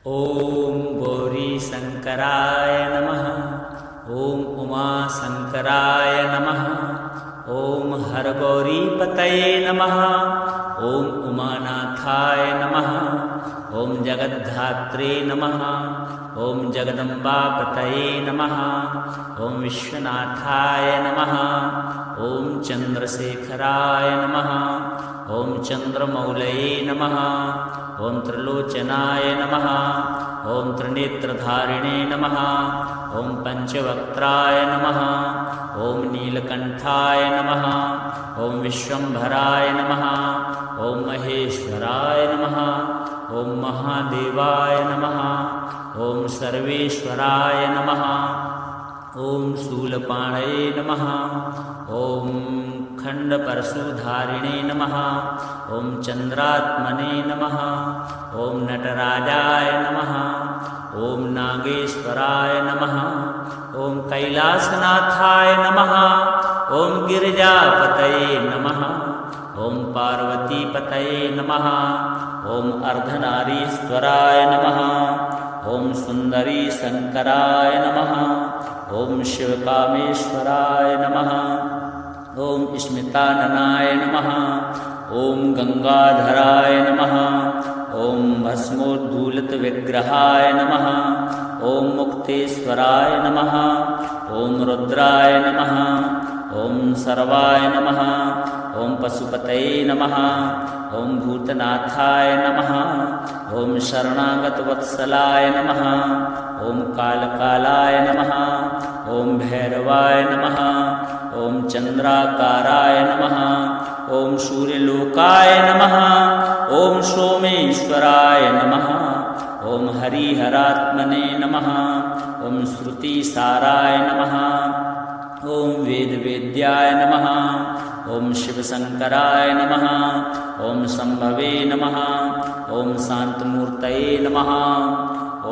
ओम गौरी शंकराय नमः। ओम उमा शंकराय नमः। ओम हरगौरी पतये नमः। ओम उमानाथाय नमः। ओम जगद्धात्रे नमः। ओम जगदम्बा पतये नमः। ओम विश्वनाथाय नमः। ओम चंद्रशेखराय नमः। ओम चंद्रमौलये नमः। ओम त्रिलोचनाय नमः। ओम त्रिनेत्रधारिणे नमः। ओम पंचवक्त्राय नमः। ओम नीलकंठाय नमः। ओम विश्वंभराय नमः। ओम महेश्वराय नमः। ओम महादेवाय नमः। ओम सर्वेश्वराय नमः। ओम शूलपाणये नमः। ओम खंडपरशुधारिणे नमः। ओम चंद्रात्मने नमः। ओम नटराजाय नमः। ओम नागेश्वराय नमः। ओम कैलासनाथाय नमः। ओम गिरिजापतये नमः। ओम पार्वतीपतये नमः। ओम अर्धनारीश्वराय नमः। ओम सुंदरी शंकराय नमः। ओम शिवकामेश्वराय नमः। ओम स्मिताननाय नमः। ओम गंगाधराय नमः। ओम भस्मोद्धूलितविग्रहाय नमः। ओम मुक्तेश्वराय नमः। ओम रुद्राय नमः। ओम सर्वाय नमः। ओम पशुपतये नमः। ओम भूतनाथाय नमः। ओम शरणागतवत्सलाय नमः। ओम कालकालाय नमः। ओम भैरवाय नमः। ओम चंद्राकाराय नमः। ओम सूर्यलोकाय नमः। ओम सोमेश्वराय नमः। ओम हरिहरात्मने नमः। ओम श्रुतिसाराय नमः। ओम वेदवेद्याय नमः। ओम शिवशंकराय नमः। ओम संभवे नमः। ओम शांतमूर्तये नमः।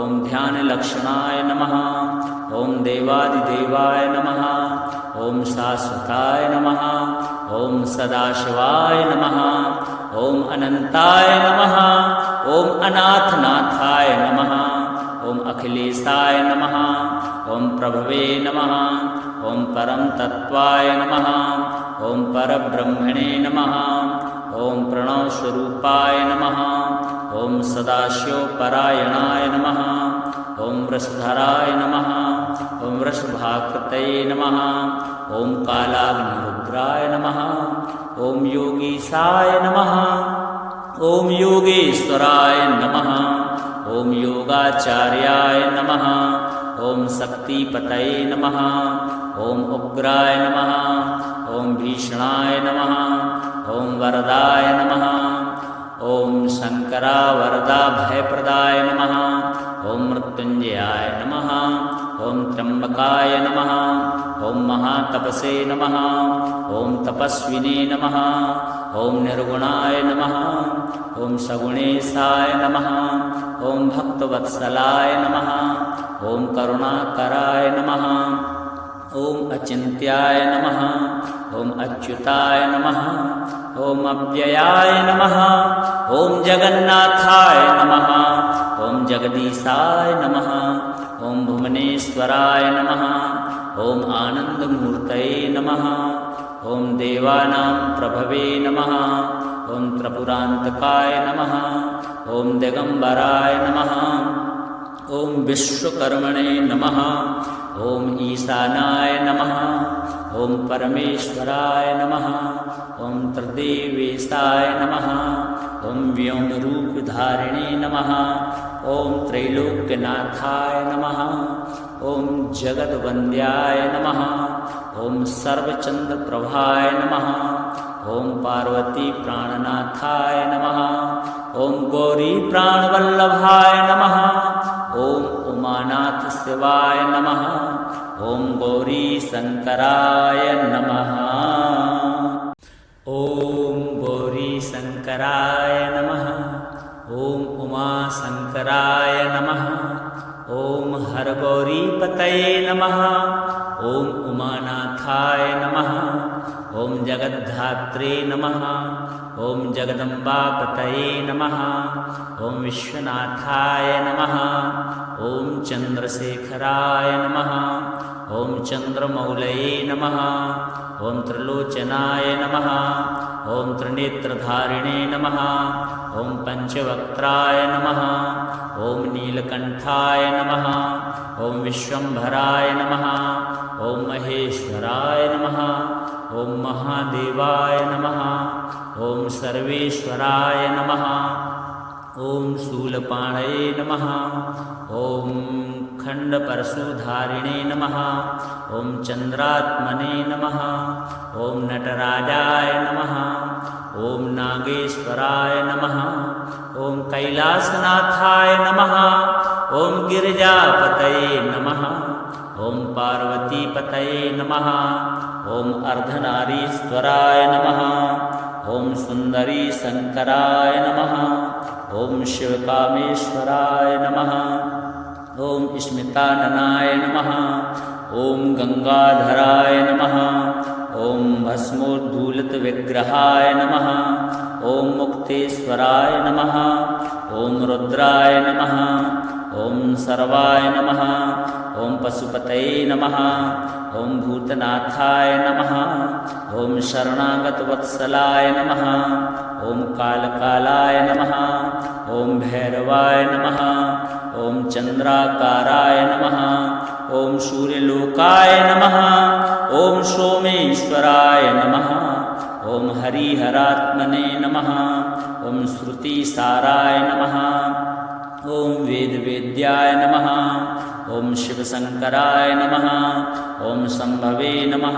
ओम ध्यानलक्षणाय नमः। ओम देवादिदेवाय नमः। ओम शाश्वताय नमः। ओम सदाशिवाय नमः। ओम अनंताय नमः। ओम अनाथनाथाय नमः। ओम अखिलेशाय नमः। ओम प्रभवे नमः। ओम परम तत्वाय नमः। ओम परब्रह्मणे नमः। ओम प्रणवस्वरूपाय नमः। ओम सदाशिवपरायणाय नमः। ओम वृषधराय नमः। ओम वृषभाकृतये नमः। ओम कालाग्निरुद्राय नमः। ओम योगीशाय नमः। ओम योगेश्वराय नमः। ओम योगाचार्याय नमः। ओम शक्तिपतये नमः। ओम उग्राय नमः। ओम भीषणाय नमः। ओम वरदाय नमः। ओम शंकरा वरदा भयप्रदाय नमः। ओम मृत्युंजयाय नमः। ओम त्र्यंबकाय नमः। ओम महातपसे नमः। ओम तपस्विने नमः। ओम निर्गुणाय नमः। ओम सगुणेशाय नमः। ओम भक्तवत्सलाय नमः। ओम करुणाकराय नमः। ओम अचिन्त्याय नमः। ओम अच्युताय नमः। ओम अव्ययाय नमः। ओम जगन्नाथाय नमः। ओम जगदीशाय नमः। ओम भुवनेश्वराय नमः। ओम आनंदमूर्तये नमः। ओम देवानां प्रभवे नमः। ओम त्रिपुरान्तकाय नमः। ओम दिगंबराय नमः। ओम विश्वकर्मणे नमः। ओम ईशानाय नमः। ओम परमेश्वराय नमः। ओम त्रिदेवेशाय नमः। ओम व्योमरूपधारिणे नमः। ओम त्रैलोक्यनाथाय नमः। ओम जगद्वन्द्याय नमः। ओम सर्वचंद्रप्रभाय नमः। ओम पार्वती प्राणनाथाय नमः। ओम गौरी प्राणवल्लभाय नमः। ओम उमानाथ शिवाय नमः। ओम गौरी शंकराय नमः। ओम गौरी शंकराय नमः। ओम उमा शंकराय नमः। ओम हरगौरी पतये नमः। ओम उमानाथाय नमः। ॐ जगद्धात्रे नमः। ॐ जगदम्बापतये नमः। ॐ विश्वनाथाय नमः। ॐ चन्द्रशेखराय नमः। ॐ चन्द्रमौलये नमः। ॐ त्रिलोचनाय नमः। ॐ त्रिनेत्रधारिणे नमः। ॐ पञ्चवक्त्राय नमः। ॐ नीलकण्ठाय नमः। ॐ विश्वम्भराय नमः। ॐ महेश्वराय नमः। ॐ महादेवाय नमः। ॐ सर्वेश्वराय नमः। ॐ शूलपाणये नमः। ॐ खण्डपरशुधारिणे नमः। ॐ चन्द्रात्मने नमः। ॐ नटराजाय नमः। ॐ नागेश्वराय नमः। ॐ कैलासनाथाय नमः। ॐ गिरिजापतये नमः। ॐ पार्वतीपतये नमः। ॐ अर्धनारीश्वराय नमः। ॐ सुन्दरी शङ्कराय नमः। ॐ शिवकामेश्वराय नमः। ॐ स्मिताननाय नमः। ॐ गङ्गाधराय नमः। ॐ भस्मोद्धूलितविग्रहाय नमः। ॐ मुक्तेश्वराय नमः। ॐ रुद्राय नमः। ॐ सर्वाय नमः। ॐ पशुपतये नमः। ॐ भूतनाथाय नमः। ॐ शरणागतवत्सलाय नमः। ॐ कालकालाय नमः। ॐ भैरवाय नमः। ॐ चन्द्राकाराय नमः। ॐ सूर्यलोकाय नमः। ॐ सोमेश्वराय नमः। ॐ हरिहरात्मने नमः। ॐ श्रुतिसाराय नमः। ॐ वेदवेद्याय नमः। ॐ शिवशङ्कराय नमः। ॐ शम्भवे नमः।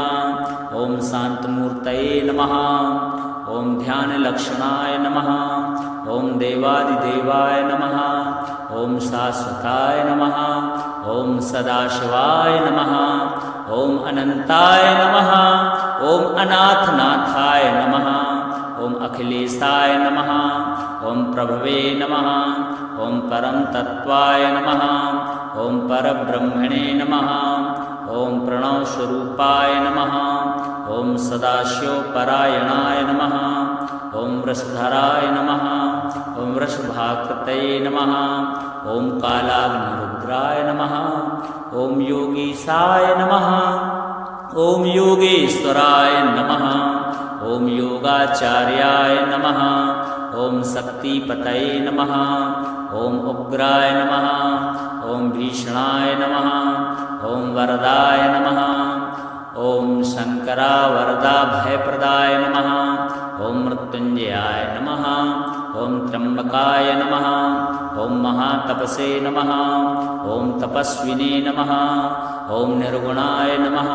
ॐ शान्तमूर्तये नमः। ॐ ध्यानलक्षणाय नमः। ॐ देवादिदेवाय नमः। ॐ शाश्वताय नमः। ॐ सदाशिवाय नमः। ॐ अनन्ताय नमः। ॐ अनाथनाथाय नमः। ॐ अखिलेशाय नमः। ॐ प्रभवे नमः। ॐ परमतत्त्वाय नमः। ॐ परब्रह्मणे नमः। ॐ प्रणवस्वरूपाय नमः। ॐ सदाशिवपरायणाय नमः। ॐ वृषधराय नमः। ॐ वृषभाकृतये नमः। ॐ कालाग्निरुद्राय नमः। ॐ योगीशाय नमः। ॐ योगेश्वराय नमः। ॐ योगाचार्याय नमः। ॐ शक्तिपतये नमः। ॐ उग्राय नमः। ॐ भीषणाय नमः। ॐ वरदाय नमः। ॐ शङ्करावरदाभयप्रदाय नमः। ॐ मृत्युञ्जयाय नमः। ॐ त्र्यम्बकाय नमः। ॐ महातपसे नमः। ॐ तपस्विने नमः। ॐ निर्गुणाय नमः।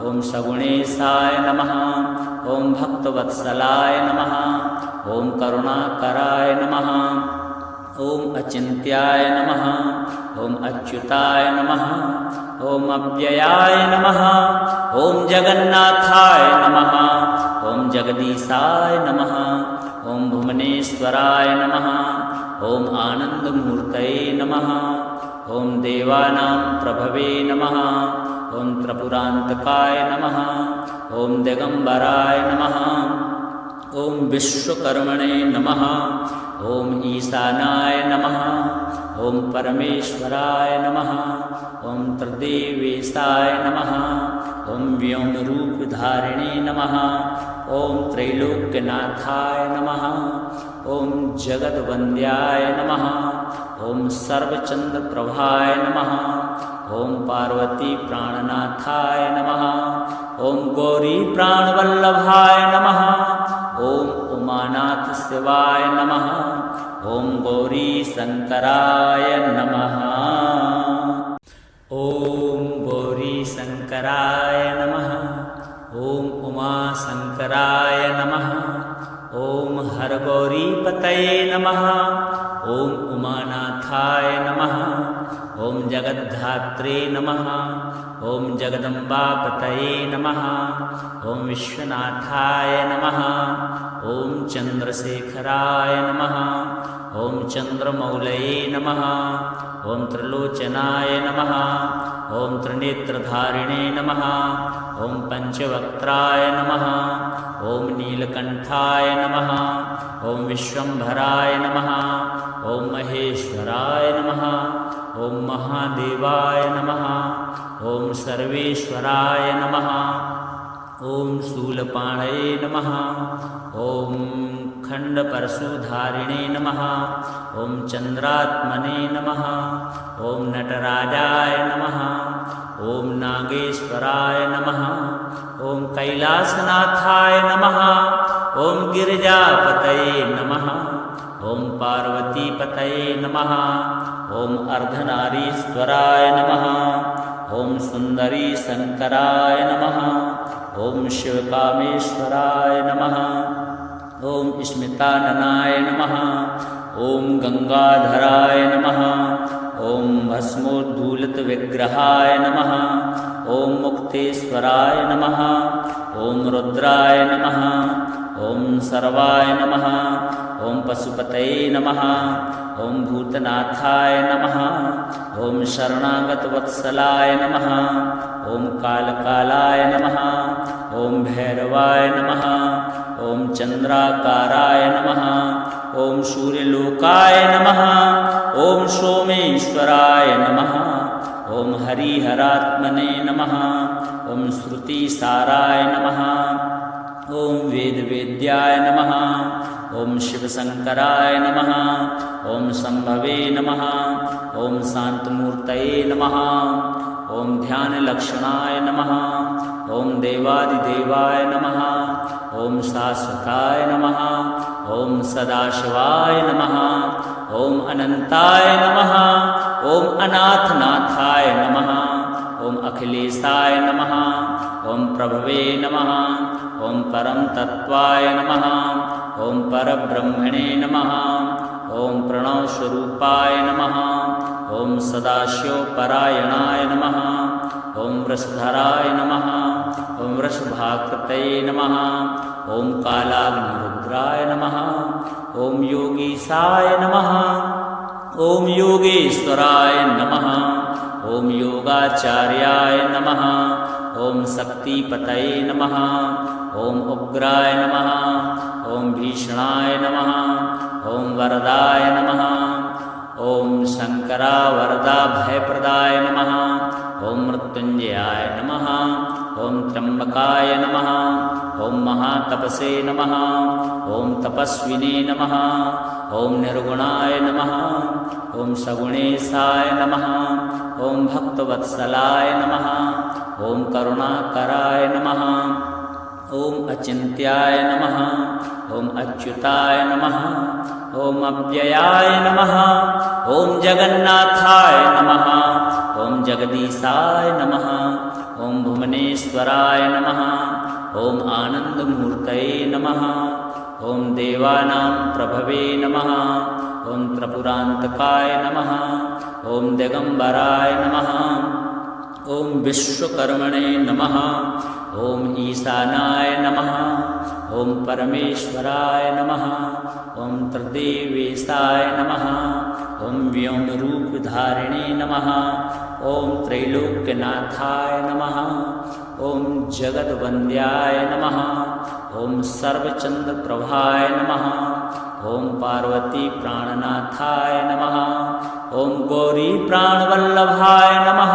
ॐ सगुणेशाय नमः। ॐ भक्तवत्सलाय नमः। ॐ करुणाकराय नमः। ॐ अचिन्त्याय नमः। ॐ अच्युताय नमः। ॐ अव्ययाय नमः। ॐ जगन्नाथाय नमः। ॐ जगदीशाय नमः। ॐ भुवनेश्वराय नमः। ॐ आनन्दमूर्तये नमः। ॐ देवानां प्रभवे नमः। ॐ त्रिपुरान्तकाय नमः। ॐ दिगम्बराय नमः। ॐ विश्वकर्मणे नमः। ॐ ईशानाय नमः। ॐ परमेश्वराय नमः। ॐ त्रिदेवेशाय नमः। ॐ व्योमरूपधारिणे नमः। ॐ त्रैलोक्यनाथाय नमः। ॐ जगद्वन्द्याय नमः। ॐ सर्वचन्द्रप्रभाय नमः। ॐ पार्वतीप्राणनाथाय नमः। ॐ गौरीप्राणवल्लभाय नमः। ॐ उमानाथशिवाय नमः। ॐ गौरीशङ्कराय नमः। ॐ गौरीशङ्कराय नमः। ॐ उमाशङ्कराय नमः। ॐ हरगौरीपतये नमः। ॐ उमानाथाय नमः। ॐ ॐ जगद्धात्रे नमः। ॐ जगदम्बापतये नमः। ॐ विश्वनाथाय नमः। ॐ चन्द्रशेखराय नमः। ॐ चन्द्रमौलये नमः। ॐ त्रिलोचनाय नमः। ॐ त्रिनेत्रधारिणे नमः। ॐ पञ्चवक्त्राय नमः। ॐ नीलकण्ठाय नमः। ॐ विश्वम्भराय नमः। ॐ महेश्वराय नमः। ॐ महादेवाय नमः। ॐ सर्वेश्वराय नमः। ॐ शूलपाणये नमः। ॐ खण्डपरशुधारिणे नमः। ॐ चन्द्रात्मने नमः। ॐ नटराजाय नमः। ॐ नागेश्वराय नमः। ॐ कैलासनाथाय नमः। ॐ गिरिजापतये नमः। ॐ पार्वतीपतये नमः। ॐ अर्धनारीश्वराय नमः। ॐ सुन्दरी शङ्कराय नमः। ॐ शिवकामेश्वराय नमः। ॐ स्मिताननाय नमः। ॐ गङ्गाधराय नमः। ॐ भस्मोद्धूलितविग्रहाय नमः। ॐ मुक्तेश्वराय नमः। ॐ रुद्राय नमः। ॐ सर्वाय नमः। ॐ पशुपतये नमः। ॐ भूतनाथाय नमः। ॐ शरणागतवत्सलाय नमः। ॐ कालकालाय नमः। ॐ भैरवाय नमः। ॐ चन्द्राकाराय नमः। ॐ सूर्यलोकाय नमः। ॐ सोमेश्वराय नमः। ॐ हरिहरात्मने नमः। ॐ श्रुतिसाराय नमः। ॐ वेदवेद्याय नमः। ॐ शिवशङ्कराय नमः। ॐ शम्भवे नमः। ॐ शान्तमूर्तये नमः। ॐ ध्यानलक्षणाय नमः। ॐ देवादिदेवाय नमः। ॐ शाश्वताय नमः। ॐ सदाशिवाय नमः। ॐ अनन्ताय नमः। ॐ अनाथनाथाय नमः। ॐ अखिलेशाय नमः। ॐ प्रभवे नमः। ॐ परम तत्त्वाय नमः। ॐ परब्रह्मणे नमः। ॐ प्रणवस्वरूपाय नमः। ॐ सदाशिवपरायणाय नमः। ॐ वृषधराय नमः। ॐ वृषभाकृतये नमः। ॐ कालाग्निरुद्राय नमः। ॐ योगीशाय नमः। ॐ योगेश्वराय नमः। ॐ योगाचार्याय नमः। ॐ शक्तिपतये नमः। ॐ उग्राय नमः। ॐ भीषणाय नमः। ॐ वरदाय नमः। ॐ शङ्करावरदा भयप्रदाय नमः। ॐ मृत्युञ्जयाय नमः। ॐ त्र्यम्बकाय नमः। ॐ महातपसे नमः। ॐ तपस्विने नमः। ॐ निर्गुणाय नमः। ॐ सगुणेशाय नमः। ॐ भक्तवत्सलाय नमः। ॐ करुणाकराय नमः। ॐ अचिन्त्याय नमः। ॐ अच्युताय नमः। ॐ अव्ययाय नमः। ॐ जगन्नाथाय नमः। ॐ जगदीशाय नमः। ॐ भुवनेश्वराय नमः। ॐ आनन्दमूर्तये नमः। ॐ देवानां प्रभवे नमः। ॐ त्रिपुरान्तकाय नमः। ॐ दिगम्बराय नमः। ॐ विश्वकर्मणे नमः। ॐ ईशानाय नमः। ॐ परमेश्वराय नमः। ॐ त्रिदेवेशाय नमः। ॐ व्योमरूपधारिणे नमः। ॐ त्रैलोक्यनाथाय नमः। ॐ जगद्वन्द्याय नमः। ॐ सर्वचन्द्रप्रभाय नमः। ॐ पार्वतीप्राणनाथाय नमः। ॐ गौरीप्राणवल्लभाय नमः।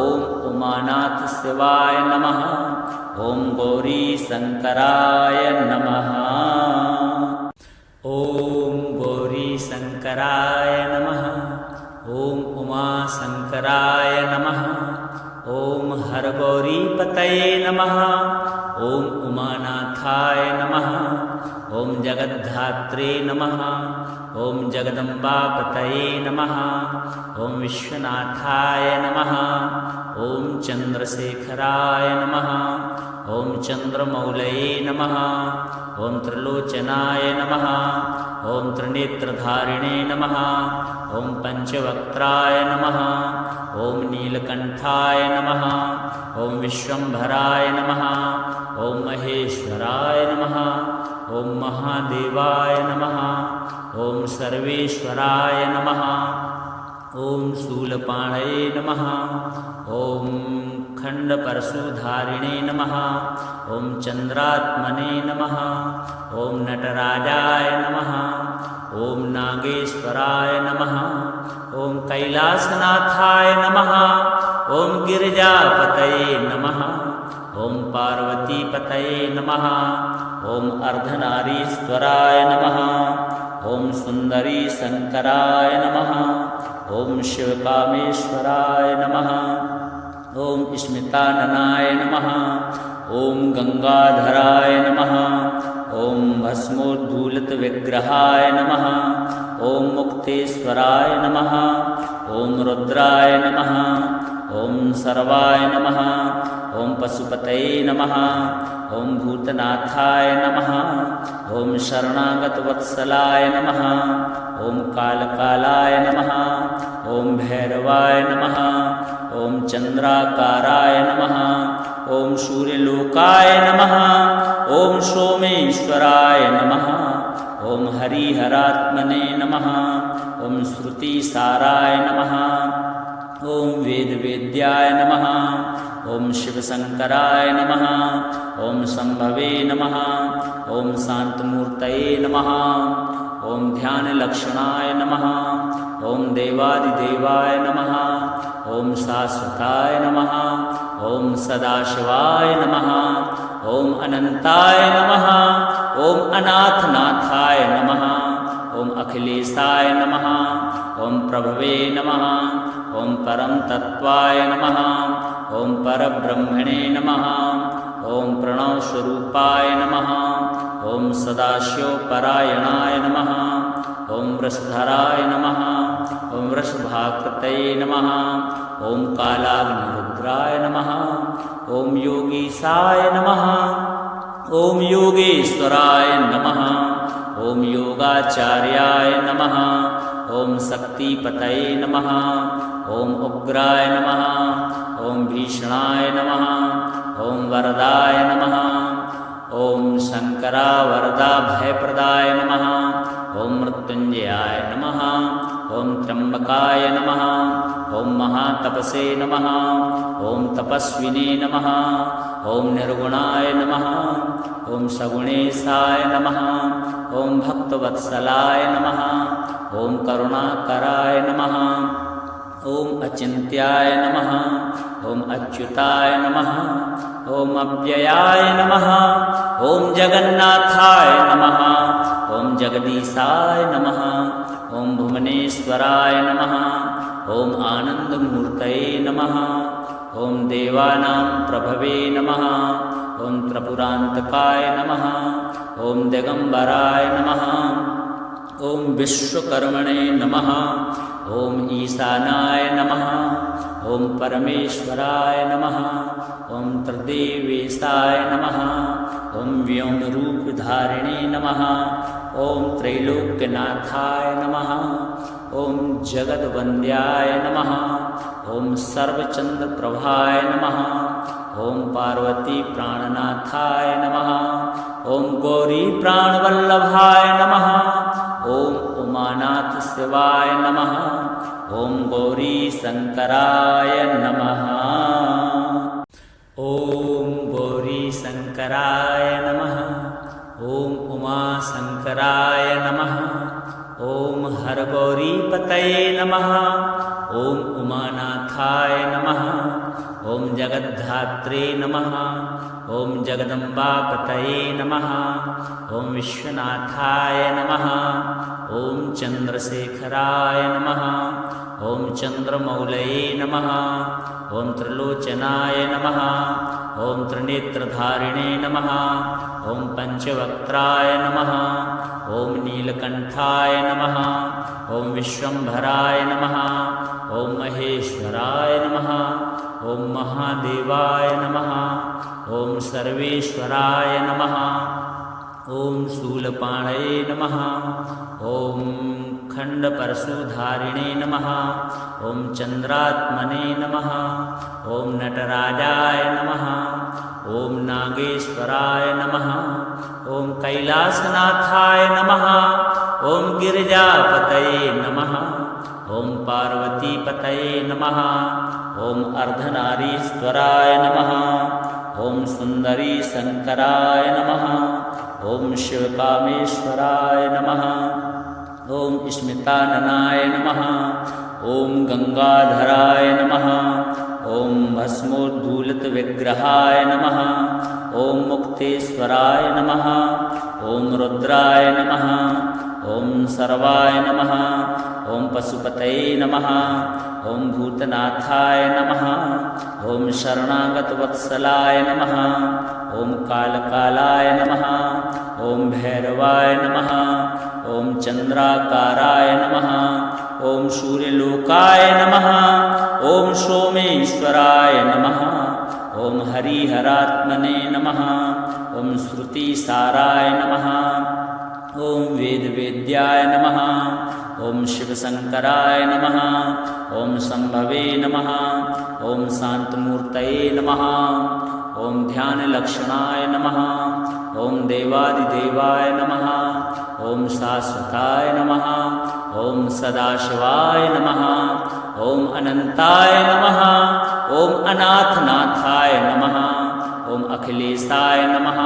ॐ उमानाथशिवाय नमः। ॐ गौरीशङ्कराय नमः। ॐ गौरीशङ्कराय नमः। ॐ उमाशङ्कराय नमः। ॐ हरगौरीपतये नमः। ॐ उमानाथाय नमः। ॐ जगद्धात्रे नमः ॐ जगदम्बापतये नमः ॐ विश्वनाथाय नमः ॐ चन्द्रशेखराय नमः ॐ चन्द्रमौलये नमः ॐ त्रिलोचनाय नमः ॐ त्रिनेत्रधारिणे नमः ॐ पञ्चवक्त्राय नमः ॐ नीलकण्ठाय नमः ॐ विश्वम्भराय नमः ॐ महेश्वराय नमः ॐ महादेवाय नमः ॐ सर्वेश्वराय नमः ॐ शूलपाणये नमः ॐ खण्डपरशुधारिणे नमः ॐ चन्द्रात्मने नमः ॐ नटराजाय नमः ॐ नागेश्वराय नमः ॐ कैलासनाथाय नमः ॐ गिरिजापतये नमः ॐ पार्वतीपतये नमः ॐ अर्धनारीश्वराय नमः ॐ सुन्दरी शङ्कराय नमः ॐ शिवकामेश्वराय नमः ॐ स्मिताननाय नमः ॐ गङ्गाधराय नमः ॐ भस्मोद्धूलितविग्रहाय नमः ॐ मुक्तेश्वराय नमः ॐ रुद्राय नमः ॐ सर्वाय नमः ॐ पशुपतये नमः ॐ भूतनाथाय नमः ॐ शरणागतवत्सलाय नमः ॐ कालकालाय नमः ॐ भैरवाय नमः ॐ चन्द्राकाराय नमः ॐ सूर्यलोकाय नमः ॐ सोमेश्वराय नमः ॐ हरिहरात्मने नमः ॐ श्रुतिसाराय नमः ॐ वेदवेद्याय नमः ॐ शिवशङ्कराय नमः ॐ शम्भवे नमः ॐ शान्तमूर्तये नमः ॐ ध्यानलक्षणाय नमः ॐ देवादिदेवाय नमः ॐ शाश्वताय नमः ॐ सदाशिवाय नमः ॐ अनन्ताय नमः ॐ अनाथनाथाय नमः ॐ अखिलेशाय नमः ॐ प्रभवे नमः ॐ परमतत्त्वाय नमः ॐ परब्रह्मणे नमः ॐ प्रणवस्वरूपाय नमः ॐ सदाशिवपरायणाय नमः ॐ वृषधराय नमः ॐ वृषभाकृतये नमः ॐ कालाग्निरुद्राय नमः ॐ योगीशाय नमः ॐ योगेश्वराय नमः ॐ योगाचार्याय नमः ॐ शक्तिपतये नमः ॐ उग्राय नमः ॐ भीषणाय नमः ॐ वरदाय नमः ॐ शङ्करावरदा भयप्रदाय नमः ॐ मृत्युञ्जयाय नमः ॐ त्र्यम्बकाय नमः ॐ महातपसे नमः ॐ तपस्विने नमः ॐ निर्गुणाय नमः ॐ सगुणेशाय नमः ॐ भक्तवत्सलाय नमः ॐ करुणाकराय नमः ॐ अचिन्त्याय नमः ॐ अच्युताय नमः ॐ अव्ययाय नमः ॐ जगन्नाथाय नमः ॐ जगदीशाय नमः ॐ भुवनेश्वराय नमः ॐ आनन्दमूर्तये नमः ॐ देवानां प्रभवे नमः ॐ त्रिपुरान्तकाय नमः ॐ दिगम्बराय नमः ॐ विश्वकर्मणे नमः ॐ ईशानाय नमः ॐ परमेश्वराय नमः ॐ त्रिदेवेशाय नमः ॐ व्योमरूपधारिणे नमः ॐ त्रैलोक्यनाथाय नमः ॐ जगद्वन्द्याय नमः ॐ सर्वचन्द्रप्रभाय नमः ॐ पार्वतीप्राणनाथाय नमः ॐ गौरीप्राणवल्लभाय नमः ॐ उमानाथशिवाय नमः ॐ गौरीशङ्कराय नमः ॐ गौरीशङ्कराय नमः ॐ उमाशङ्कराय नमः ॐ हरगौरीपतये नमः ॐ उमानाथाय नमः ॐ जगद्धात्रे नमः। ॐ जगदम्बापतये नमः। ॐ विश्वनाथाय नमः। ॐ चन्द्रशेखराय नमः। ॐ चन्द्रमौलये नमः। ॐ त्रिलोचनाय नमः। ॐ त्रिनेत्रधारिणे नमः। ॐ पञ्चवक्त्राय नमः। ॐ नीलकण्ठाय नमः। ॐ विश्वम्भराय नमः। ॐ महेश्वराय नमः। ॐ महादेवाय नमः। ॐ सर्वेश्वराय नमः। ॐ शूलपाणये नमः। ॐ खण्डपरशुधारिणे नमः। ॐ चन्द्रात्मने नमः। ॐ नटराजाय नमः। ॐ नागेश्वराय नमः। ॐ कैलासनाथाय नमः। ॐ गिरिजापतये नमः। ॐ पार्वतीपतये नमः। ॐ अर्धनारीश्वराय नमः। ॐ सुन्दरी शङ्कराय नमः। ॐ शिवकामेश्वराय नमः। ॐ स्मिताननाय नमः। ॐ गङ्गाधराय नमः। ॐ भस्मोद्धूलितविग्रहाय नमः। ॐ मुक्तेश्वराय नमः। ॐ रुद्राय नमः। ॐ सर्वाय नमः। ॐ पशुपतये नमः। ॐ भूतनाथाय नमः। ॐ शरणागतवत्सलाय नमः। ॐ कालकालाय नमः। ॐ भैरवाय नमः। ॐ चन्द्राकाराय नमः। ॐ सूर्यलोकाय नमः। ॐ सोमेश्वराय नमः। ॐ हरिहरात्मने नमः। ॐ श्रुतिसाराय नमः। ॐ वेदवेद्याय नमः। ॐ शिवशङ्कराय नमः। ॐ शम्भवे नमः। ॐ शान्तमूर्तये नमः। ॐ ध्यानलक्षणाय नमः। ॐ देवादिदेवाय नमः। ॐ शाश्वताय नमः। ॐ सदाशिवाय नमः। ॐ अनन्ताय नमः। ॐ अनाथनाथाय नमः। ॐ अखिलेशाय नमः।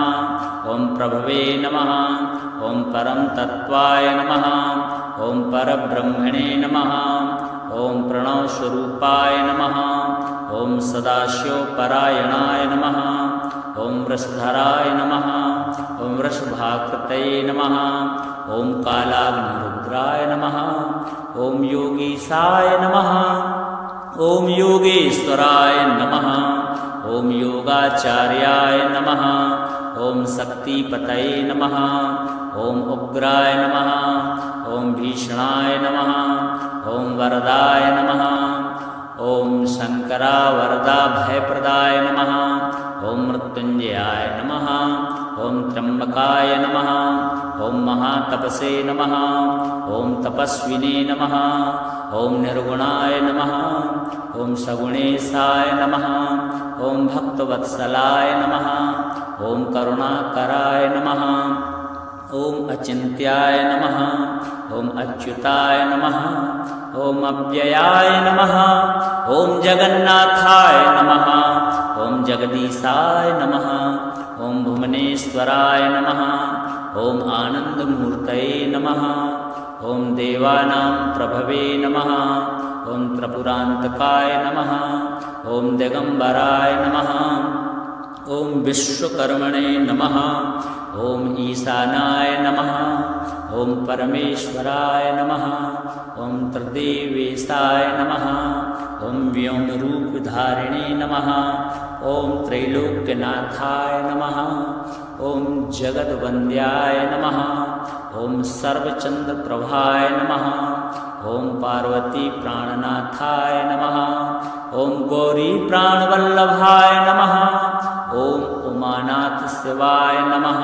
ॐ प्रभवे नमः। ॐ परमतत्त्वाय नमः। ॐ परब्रह्मणे नमः। ॐ प्रणवस्वरूपाय नमः। ॐ सदाशिवपरायणाय नमः। ॐ वृषधराय नमः। ॐ वृषभाकृतये नमः। ॐ कालाग्निरुद्राय नमः। ॐ योगीशाय नमः। ॐ योगेश्वराय नमः। ॐ योगाचार्याय नमः। ॐ शक्तिपतये नमः। ॐ उग्राय नमः। ॐ भीषणाय नमः। ॐ वरदाय नमः। ॐ शङ्करावरदाभयप्रदाय नमः। ॐ मृत्युञ्जयाय नमः। ॐ त्र्यम्बकाय नमः। ॐ महातपसे नमः। ॐ तपस्विने नमः। ॐ निर्गुणाय नमः। ॐ सगुणेशाय नमः। ॐ भक्तवत्सलाय नमः। ॐ करुणाकराय नमः। ॐ अचिन्त्याय नमः। ॐ अच्युताय नमः। ॐ अव्ययाय नमः। ॐ जगन्नाथाय नमः। ॐ जगदीशाय नमः। ॐ भुवनेश्वराय नमः। ॐ आनन्दमूर्तये नमः। ॐ देवानां प्रभवे नमः। ॐ त्रिपुरान्तकाय नमः। ॐ दिगम्बराय नमः। ॐ विश्वकर्मणे नमः। ॐ ईशानाय नमः। ॐ परमेश्वराय नमः। ॐ त्रिदेवेशाय नमः। ॐ व्योमरूपधारिणे नमः। ॐ त्रैलोक्यनाथाय नमः। ॐ जगद्वन्द्याय नमः। ॐ सर्वचन्द्रप्रभाय नमः। ॐ पार्वतीप्राणनाथाय नमः। ॐ गौरीप्राणवल्लभाय नमः। ॐ उमानाथशिवाय नमः।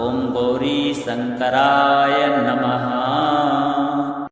ॐ गौरीशङ्कराय नमः।